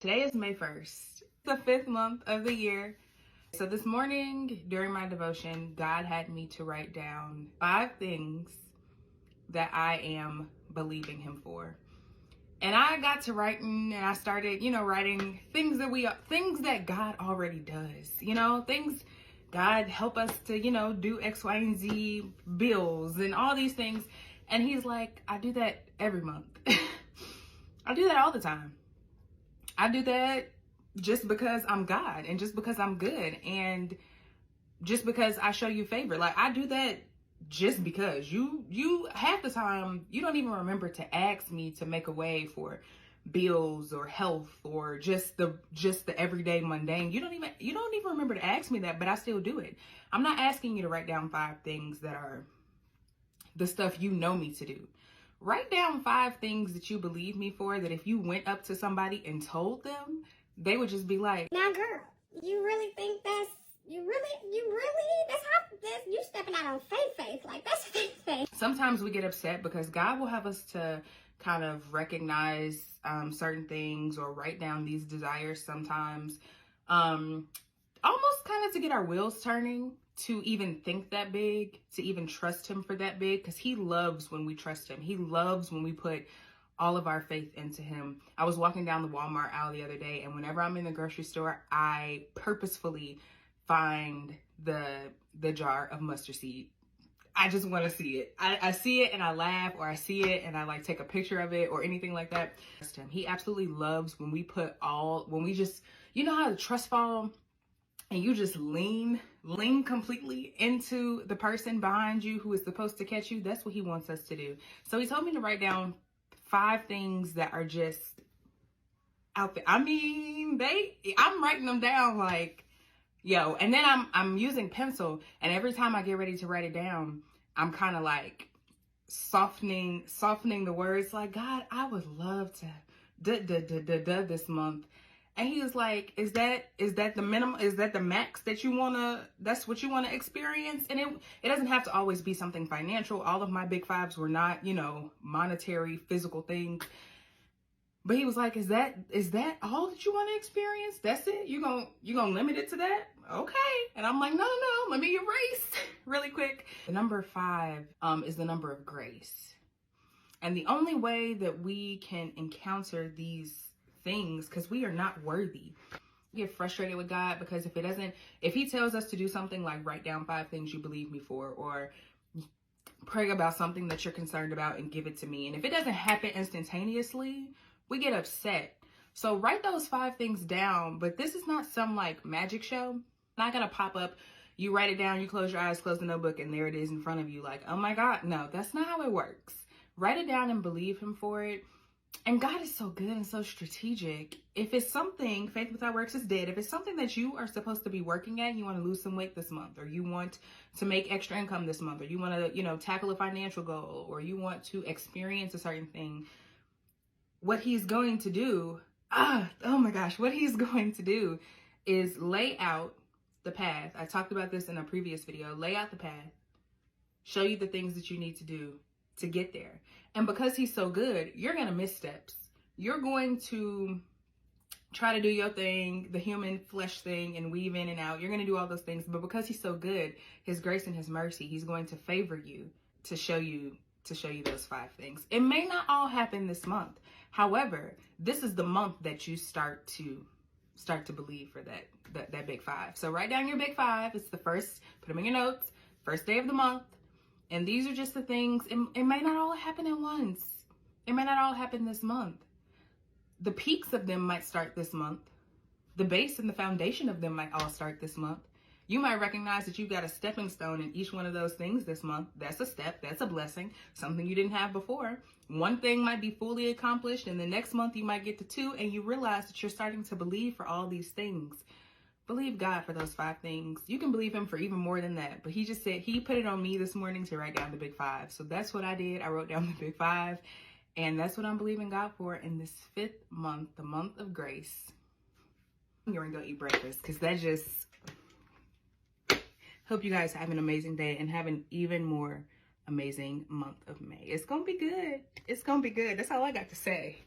Today is May 1st, the 5th month of the year. So this morning during my devotion, God had me to write down 5 things that I am believing Him for. And I got to writing and I started, writing things that God already does, things God help us to, do X, Y, and Z bills and all these things. And He's like, I do that every month. I do that all the time. I do that just because I'm God and just because I'm good and just because I show you favor. Like, I do that just because you half the time you don't even remember to ask me to make a way for bills or health or just the everyday mundane. You don't even remember to ask me that, but I still do it. I'm not asking you to write down 5 things that are the stuff you know me to do. Write down 5 things that you believe me for, that if you went up to somebody and told them, they would just be like, now girl, you really think you stepping out on faith, like that's faith. Sometimes we get upset because God will have us to kind of recognize certain things or write down these desires sometimes, almost kind of to get our wheels turning, to even think that big, to even trust Him for that big, because He loves when we trust Him. He loves when we put all of our faith into Him. I was walking down the Walmart aisle the other day, and whenever I'm in the grocery store, I purposefully find the jar of mustard seed. I just want to see it. I see it and I laugh, or I see it and I like take a picture of it or anything like that. He absolutely loves when we just, how the trust fall and you just lean completely into the person behind you who is supposed to catch you. That's what He wants us to do. So He told me to write down 5 things that are just out there. I'm writing them down like, yo, and then I'm using pencil, and every time I get ready to write it down, I'm kind of like softening the words, like, God, I would love to this month. And He was like, is that the minimum? Is that the max that that's what you want to experience? And it doesn't have to always be something financial. All of my big 5s were not, monetary, physical things. But He was like, is that all that you want to experience? That's it? You gonna limit it to that? Okay. And I'm like, no, let me erase really quick. The number 5 is the number of grace. And the only way that we can encounter these things, because we are not worthy. We get frustrated with God because if He tells us to do something like write down 5 things you believe me for, or pray about something that you're concerned about and give it to me, and if it doesn't happen instantaneously, we get upset. So write those 5 things down, but this is not some like magic show. Not gonna pop up, you write it down, you close your eyes, close the notebook, and there it is in front of you like, oh my God. No, that's not how it works. Write it down and believe Him for it. And God is so good and so strategic. If it's something, faith without works is dead. If it's something that you are supposed to be working at, you want to lose some weight this month, or you want to make extra income this month, or you want to, tackle a financial goal, or you want to experience a certain thing, what He's going to do, what He's going to do is lay out the path. I talked about this in a previous video. Lay out the path, show you the things that you need to do to get there. And because He's so good, you're going to miss steps. You're going to try to do your thing, the human flesh thing, and weave in and out. You're going to do all those things. But because He's so good, His grace and His mercy, He's going to favor you to show you those 5 things. It may not all happen this month. However, this is the month that you start to believe for that big 5. So write down your big 5. It's the first, put them in your notes, first day of the month. And these are just the things. It may not all happen at once. It may not all happen this month. The peaks of them might start this month. The base and the foundation of them might all start this month. You might recognize that you've got a stepping stone in each one of those things this month. That's a step. That's a blessing. Something you didn't have before. One thing might be fully accomplished, and the next month you might get to 2, and you realize that you're starting to believe for all these things. Believe God for those 5 things. You can believe Him for even more than that. But He just said, He put it on me this morning to write down the big 5. So that's what I did. I wrote down the big 5. And that's what I'm believing God for in this 5th month, the month of grace. I'm going to go eat breakfast because that just... Hope you guys have an amazing day and have an even more amazing month of May. It's going to be good. It's going to be good. That's all I got to say.